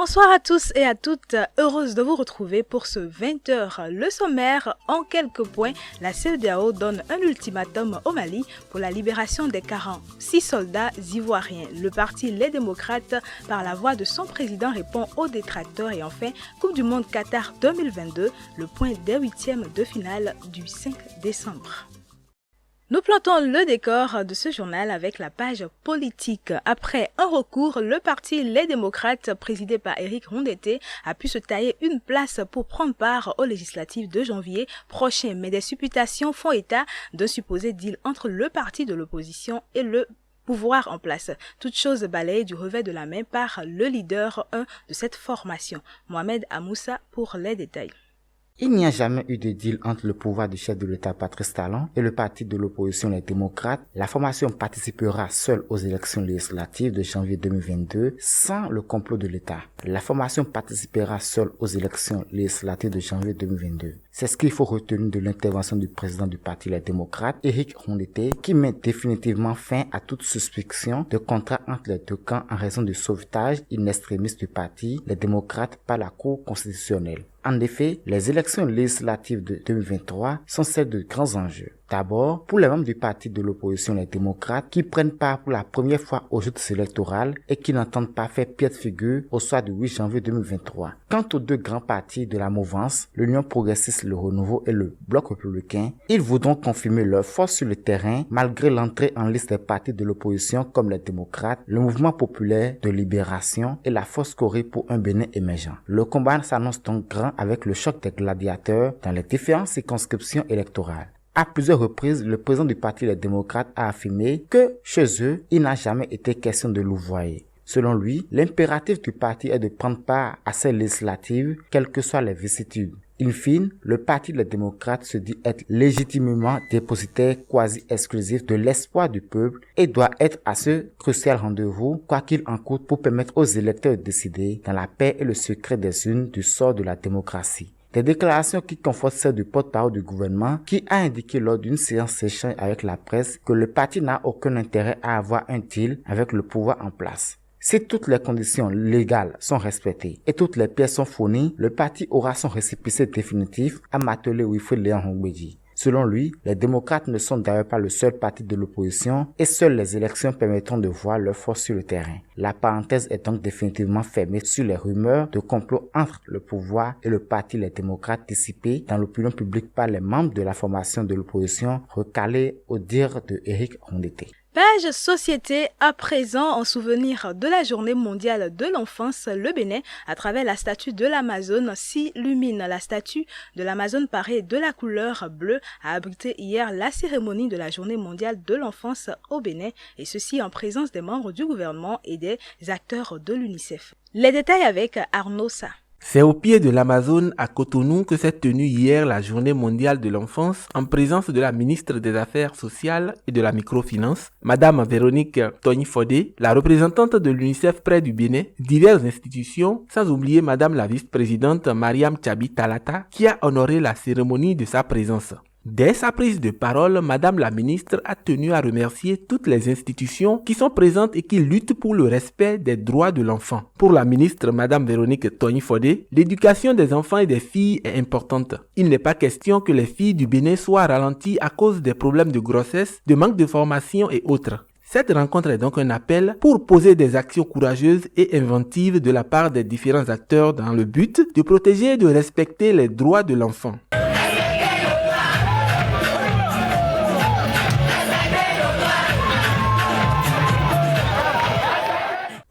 Bonsoir à tous et à toutes, heureuse de vous retrouver pour ce 20h. Le sommaire, en quelques points, la CEDEAO donne un ultimatum au Mali pour la libération des 46 soldats ivoiriens. Le parti Les Démocrates, par la voix de son président, répond aux détracteurs. Et enfin, Coupe du Monde Qatar 2022, le point des huitièmes de finale du 5 décembre. Nous plantons le décor de ce journal avec la page politique. Après un recours, le parti Les Démocrates, présidé par Éric Rondeté, a pu se tailler une place pour prendre part aux législatives de janvier prochain. Mais des supputations font état d'un supposé deal entre le parti de l'opposition et le pouvoir en place. Toute chose balayée du revers de la main par le leader 1 de cette formation, Mohamed Amoussa, pour les détails. Il n'y a jamais eu de deal entre le pouvoir du chef de l'État Patrice Talon et le parti de l'opposition Les Démocrates. La formation participera seule aux élections législatives de janvier 2022 sans le complot de l'État. La formation participera seule aux élections législatives de janvier 2022. C'est ce qu'il faut retenir de l'intervention du président du parti Les Démocrates, Éric Rondeté, qui met définitivement fin à toute suspicion de contrat entre les deux camps en raison du sauvetage in extremis du parti Les Démocrates par la Cour constitutionnelle. En effet, les élections législatives de 2023 sont celles de grands enjeux. D'abord, pour les membres du parti de l'opposition Les Démocrates qui prennent part pour la première fois aux joutes électorales et qui n'entendent pas faire pied de figure au soir du 8 janvier 2023. Quant aux deux grands partis de la mouvance, l'Union progressiste, le Renouveau et le Bloc républicain, ils voudront confirmer leur force sur le terrain malgré l'entrée en liste des partis de l'opposition comme les Démocrates, le Mouvement populaire de libération et la Force Corée pour un Bénin émergent. Le combat s'annonce donc grand avec le choc des gladiateurs dans les différentes circonscriptions électorales. À plusieurs reprises, le président du parti Les Démocrates a affirmé que, chez eux, il n'a jamais été question de louvoyer. Selon lui, l'impératif du parti est de prendre part à ces législatives, quelles que soient les vicissitudes. In fine, le parti Les Démocrates se dit être légitimement dépositaire quasi-exclusif de l'espoir du peuple et doit être à ce crucial rendez-vous, quoi qu'il en coûte, pour permettre aux électeurs de décider, dans la paix et le secret des urnes, du sort de la démocratie. Des déclarations qui confortent celles du porte-parole du gouvernement qui a indiqué lors d'une séance d'échange avec la presse que le parti n'a aucun intérêt à avoir un deal avec le pouvoir en place. Si toutes les conditions légales sont respectées et toutes les pièces sont fournies, le parti aura son récépissé définitif, a martelé Wilfried Léon Hongbeji. Selon lui, les démocrates ne sont d'ailleurs pas le seul parti de l'opposition et seules les élections permettront de voir leur force sur le terrain. La parenthèse est donc définitivement fermée sur les rumeurs de complot entre le pouvoir et le parti Les Démocrates dissipées dans l'opinion publique par les membres de la formation de l'opposition recalés au dire de Éric Rondeté. Page société à présent en souvenir de la journée mondiale de l'enfance, le Bénin, à travers la statue de l'Amazone, s'illumine. La statue de l'Amazone parée de la couleur bleue a abrité hier la cérémonie de la journée mondiale de l'enfance au Bénin, et ceci en présence des membres du gouvernement et des acteurs de l'UNICEF. Les détails avec Arnaud Sa. C'est au pied de l'Amazone à Cotonou que s'est tenue hier la journée mondiale de l'enfance en présence de la ministre des Affaires sociales et de la microfinance, Madame Véronique Tony-Fodé, la représentante de l'UNICEF près du Bénin, diverses institutions, sans oublier Madame la vice-présidente Mariam Tchabi Talata qui a honoré la cérémonie de sa présence. Dès sa prise de parole, Madame la ministre a tenu à remercier toutes les institutions qui sont présentes et qui luttent pour le respect des droits de l'enfant. Pour la ministre Madame Véronique Tony-Fodé, l'éducation des enfants et des filles est importante. Il n'est pas question que les filles du Bénin soient ralenties à cause des problèmes de grossesse, de manque de formation et autres. Cette rencontre est donc un appel pour poser des actions courageuses et inventives de la part des différents acteurs dans le but de protéger et de respecter les droits de l'enfant.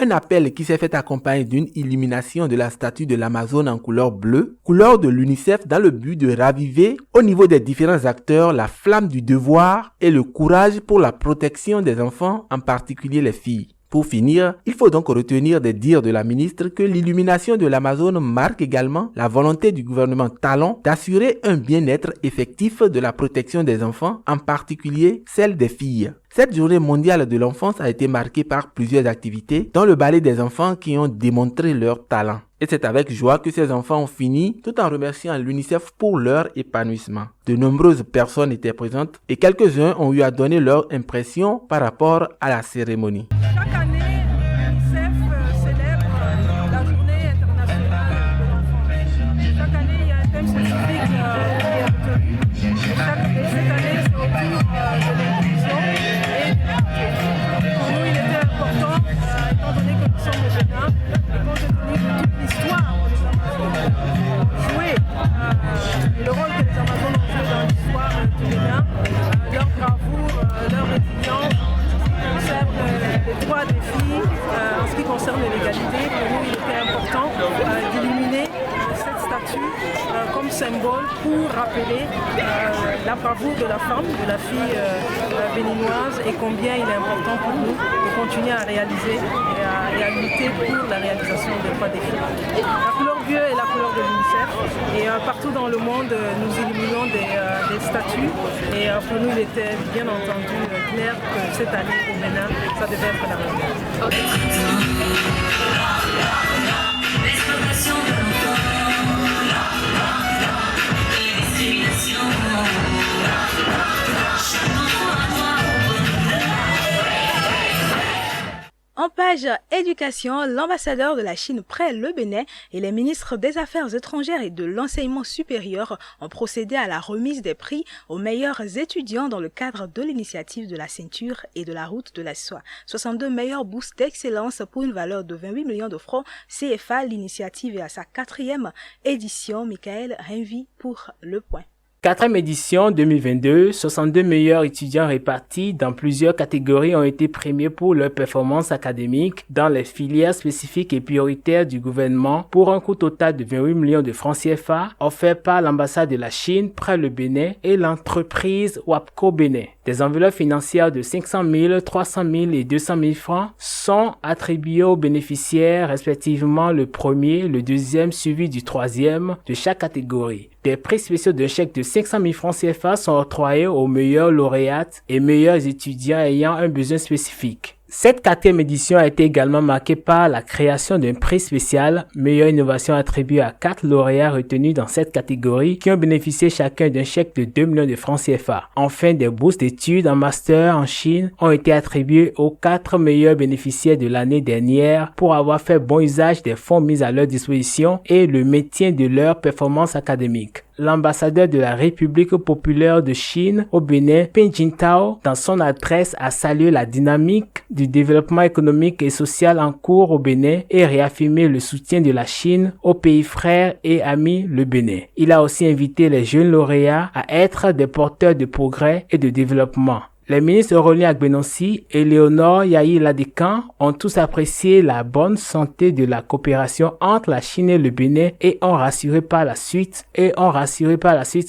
Un appel qui s'est fait accompagner d'une illumination de la statue de l'Amazone en couleur bleue, couleur de l'UNICEF dans le but de raviver au niveau des différents acteurs la flamme du devoir et le courage pour la protection des enfants, en particulier les filles. Pour finir, il faut donc retenir des dires de la ministre que l'illumination de l'Amazone marque également la volonté du gouvernement Talon d'assurer un bien-être effectif de la protection des enfants, en particulier celle des filles. Cette journée mondiale de l'enfance a été marquée par plusieurs activités, dont le ballet des enfants qui ont démontré leur talent. Et c'est avec joie que ces enfants ont fini, tout en remerciant l'UNICEF pour leur épanouissement. De nombreuses personnes étaient présentes et quelques-uns ont eu à donner leur impression par rapport à la cérémonie. Chaque année, l'UNICEF célèbre la journée statue comme symbole pour rappeler la bravoure de la femme, de la fille béninoise et combien il est important pour nous de continuer à réaliser et à lutter pour la réalisation des droits des filles. La couleur bleue est la couleur de l'UNICEF et partout dans le monde nous illuminons des statues et pour nous il était bien entendu clair que cette année au Bénin ça devait être la même. En page éducation, l'ambassadeur de la Chine près le Bénin et les ministres des Affaires étrangères et de l'enseignement supérieur ont procédé à la remise des prix aux meilleurs étudiants dans le cadre de l'initiative de la ceinture et de la route de la soie. 62 meilleures bourses d'excellence pour une valeur de 28 millions de francs CFA. L'initiative est à sa 4e édition. Michael Renvi pour Le Point. 4e édition 2022, 62 meilleurs étudiants répartis dans plusieurs catégories ont été premiés pour leur performance académique dans les filières spécifiques et prioritaires du gouvernement pour un coût total de 28 millions de francs CFA offert par l'ambassade de la Chine près le Bénin et l'entreprise WAPCO Bénin. Des enveloppes financières de 500 000, 300 000 et 200 000 francs sont attribuées aux bénéficiaires respectivement le premier, le deuxième suivi du troisième de chaque catégorie. Des prix spéciaux d'un chèque de 500 000 francs CFA sont octroyés aux meilleurs lauréates et meilleurs étudiants ayant un besoin spécifique. Cette 4e édition a été également marquée par la création d'un prix spécial meilleure innovation attribué à 4 lauréats retenus dans cette catégorie qui ont bénéficié chacun d'un chèque de 2 millions de francs CFA. Enfin, des bourses d'études en master en Chine ont été attribuées aux 4 meilleurs bénéficiaires de l'année dernière pour avoir fait bon usage des fonds mis à leur disposition et le maintien de leur performance académique. L'ambassadeur de la République populaire de Chine au Bénin, Peng Jintao, dans son adresse a salué la dynamique du développement économique et social en cours au Bénin et réaffirmé le soutien de la Chine au pays frère et ami le Bénin. Il a aussi invité les jeunes lauréats à être des porteurs de progrès et de développement. Les ministres Aurélien Agbenonsi et Léonore Yahi Ladekan ont tous apprécié la bonne santé de la coopération entre la Chine et le Bénin et ont rassuré par la suite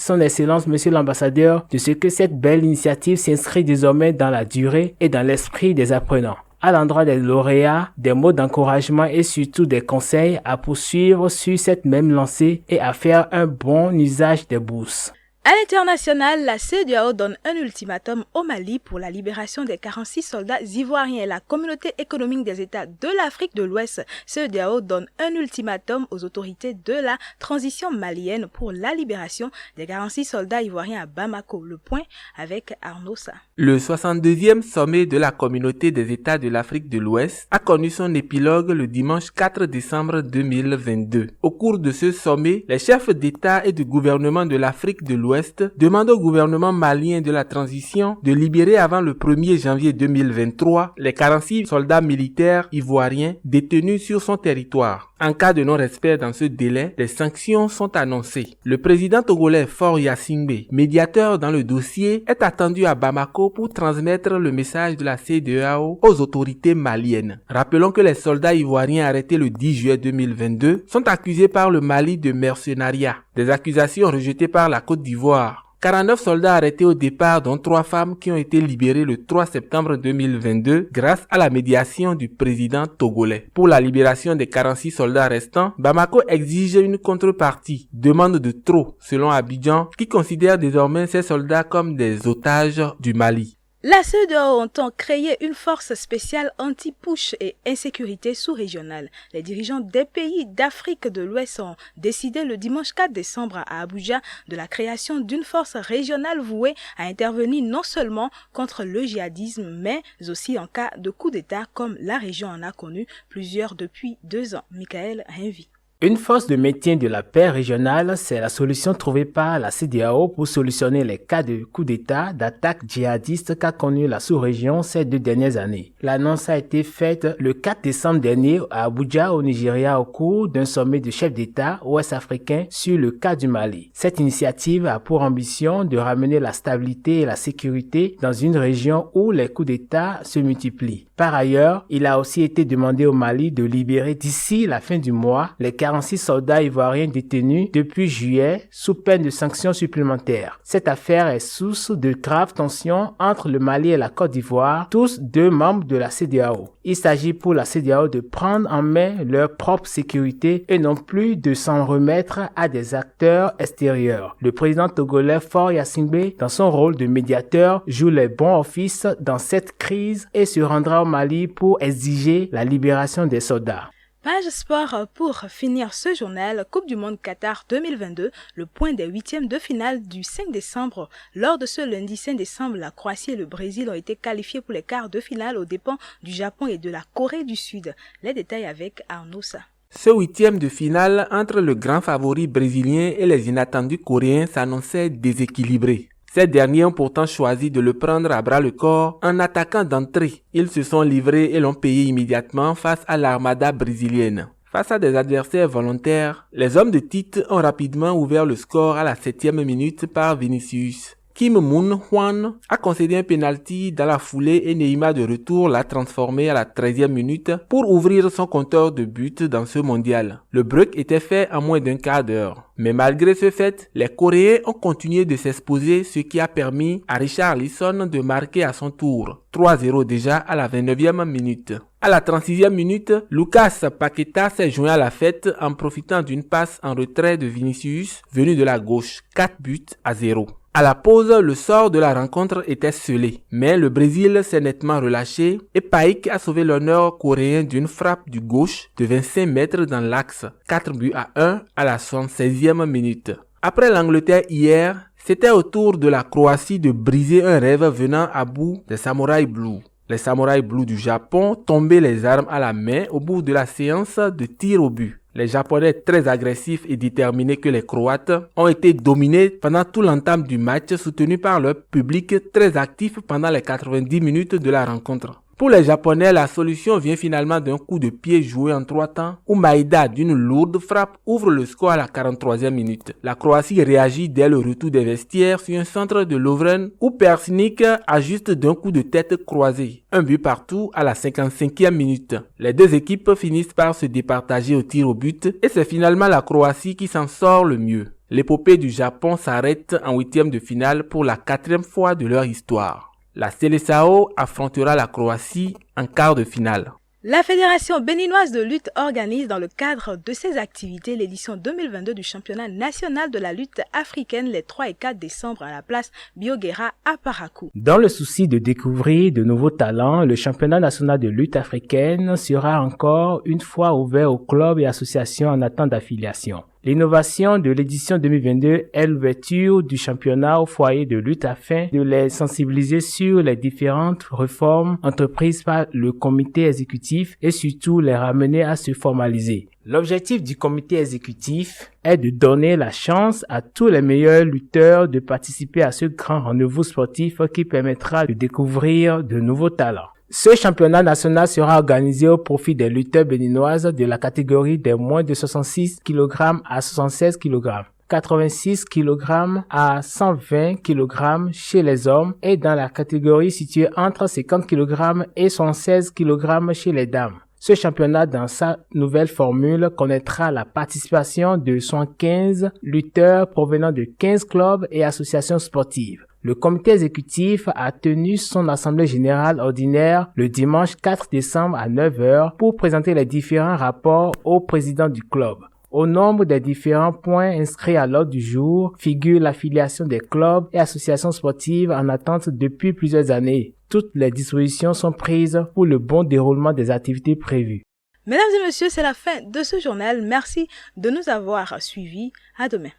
son Excellence Monsieur l'ambassadeur de ce que cette belle initiative s'inscrit désormais dans la durée et dans l'esprit des apprenants. À l'endroit des lauréats, des mots d'encouragement et surtout des conseils à poursuivre sur cette même lancée et à faire un bon usage des bourses. À l'international, la CEDEAO donne un ultimatum au Mali pour la libération des 46 soldats ivoiriens. La communauté économique des États de l'Afrique de l'Ouest, CEDEAO, donne un ultimatum aux autorités de la transition malienne pour la libération des 46 soldats ivoiriens à Bamako. Le Point avec Arnaud Sa. Le 62e sommet de la communauté des États de l'Afrique de l'Ouest a connu son épilogue le dimanche 4 décembre 2022. Au cours de ce sommet, les chefs d'État et de gouvernement de l'Afrique de l'Ouest demande au gouvernement malien de la transition de libérer avant le 1er janvier 2023 les 46 soldats militaires ivoiriens détenus sur son territoire. En cas de non-respect dans ce délai, des sanctions sont annoncées. Le président togolais Faure Gnassingbé, médiateur dans le dossier, est attendu à Bamako pour transmettre le message de la CEDEAO aux autorités maliennes. Rappelons que les soldats ivoiriens arrêtés le 10 juillet 2022 sont accusés par le Mali de mercenariat. Des accusations rejetées par la Côte d'Ivoire. 49 soldats arrêtés au départ, dont 3 femmes qui ont été libérées le 3 septembre 2022 grâce à la médiation du président togolais. Pour la libération des 46 soldats restants, Bamako exige une contrepartie, demande de trop selon Abidjan, qui considère désormais ces soldats comme des otages du Mali. La CEDEAO entend créer une force spéciale anti-push et insécurité sous-régionale. Les dirigeants des pays d'Afrique de l'Ouest ont décidé le dimanche 4 décembre à Abuja de la création d'une force régionale vouée à intervenir non seulement contre le djihadisme, mais aussi en cas de coup d'État, comme la région en a connu plusieurs depuis 2 ans. Michael Renvi. Une force de maintien de la paix régionale, c'est la solution trouvée par la CEDEAO pour solutionner les cas de coups d'État, d'attaques djihadistes qu'a connu la sous-région ces 2 dernières années. L'annonce a été faite le 4 décembre dernier à Abuja, au Nigeria, au cours d'un sommet de chefs d'État ouest-africains sur le cas du Mali. Cette initiative a pour ambition de ramener la stabilité et la sécurité dans une région où les coups d'État se multiplient. Par ailleurs, il a aussi été demandé au Mali de libérer d'ici la fin du mois les 46 soldats ivoiriens détenus depuis juillet sous peine de sanctions supplémentaires. Cette affaire est source de graves tensions entre le Mali et la Côte d'Ivoire, tous deux membres de la CEDEAO. Il s'agit pour la CEDEAO de prendre en main leur propre sécurité et non plus de s'en remettre à des acteurs extérieurs. Le président togolais Faure Gnassingbé, dans son rôle de médiateur, joue les bons offices dans cette crise et se rendra au Mali pour exiger la libération des soldats. Page sport pour finir ce journal. Coupe du monde Qatar 2022, le point des huitièmes de finale du 5 décembre. Lors de ce lundi 5 décembre, la Croatie et le Brésil ont été qualifiés pour les quarts de finale aux dépens du Japon et de la Corée du Sud. Les détails avec Arnaud Sa. Ce huitième de finale entre le grand favori brésilien et les inattendus coréens s'annonçait déséquilibré. Ces derniers ont pourtant choisi de le prendre à bras-le-corps en attaquant d'entrée. Ils se sont livrés et l'ont payé immédiatement face à l'armada brésilienne. Face à des adversaires volontaires, les hommes de Tite ont rapidement ouvert le score à la 7e minute par Vinicius. Kim Moon-hwan a concédé un penalty dans la foulée et Neymar de retour l'a transformé à la 13e minute pour ouvrir son compteur de buts dans ce mondial. Le break était fait en moins d'un quart d'heure. Mais malgré ce fait, les Coréens ont continué de s'exposer, ce qui a permis à Richarlison de marquer à son tour. 3-0 déjà à la 29e minute. À la 36e minute, Lucas Paqueta s'est joint à la fête en profitant d'une passe en retrait de Vinicius venu de la gauche. 4-0. À la pause, le sort de la rencontre était scellé, mais le Brésil s'est nettement relâché et Paik a sauvé l'honneur coréen d'une frappe du gauche de 25 mètres dans l'axe, 4-1 à la 76e minute. Après l'Angleterre hier, c'était au tour de la Croatie de briser un rêve venant à bout des Samurai Blues. Les Samurai Blues du Japon tombaient les armes à la main au bout de la séance de tir au but. Les Japonais très agressifs et déterminés que les Croates ont été dominés pendant tout l'entame du match, soutenus par leur public très actif pendant les 90 minutes de la rencontre. Pour les Japonais, la solution vient finalement d'un coup de pied joué en 3 temps où Maeda d'une lourde frappe ouvre le score à la 43e minute. La Croatie réagit dès le retour des vestiaires sur un centre de Lovren où Persnik ajuste d'un coup de tête croisé. Un but partout à la 55e minute. Les deux équipes finissent par se départager au tir au but et c'est finalement la Croatie qui s'en sort le mieux. L'épopée du Japon s'arrête en 8e de finale pour la 4e fois de leur histoire. La Seleção affrontera la Croatie en quart de finale. La Fédération béninoise de lutte organise dans le cadre de ses activités l'édition 2022 du championnat national de la lutte africaine les 3 et 4 décembre à la place Bioguera à Parakou. Dans le souci de découvrir de nouveaux talents, le championnat national de lutte africaine sera encore une fois ouvert aux clubs et associations en attente d'affiliation. L'innovation de l'édition 2022 est l'ouverture du championnat aux foyers de lutte afin de les sensibiliser sur les différentes réformes entreprises par le comité exécutif et surtout les ramener à se formaliser. L'objectif du comité exécutif est de donner la chance à tous les meilleurs lutteurs de participer à ce grand rendez-vous sportif qui permettra de découvrir de nouveaux talents. Ce championnat national sera organisé au profit des lutteurs béninoises de la catégorie des moins de 66 kg à 76 kg, 86 kg à 120 kg chez les hommes et dans la catégorie située entre 50 kg et 116 kg chez les dames. Ce championnat, dans sa nouvelle formule, connaîtra la participation de 115 lutteurs provenant de 15 clubs et associations sportives. Le comité exécutif a tenu son assemblée générale ordinaire le dimanche 4 décembre à 9h pour présenter les différents rapports au président du club. Au nombre des différents points inscrits à l'ordre du jour figure l'affiliation des clubs et associations sportives en attente depuis plusieurs années. Toutes les dispositions sont prises pour le bon déroulement des activités prévues. Mesdames et messieurs, c'est la fin de ce journal. Merci de nous avoir suivis. À demain.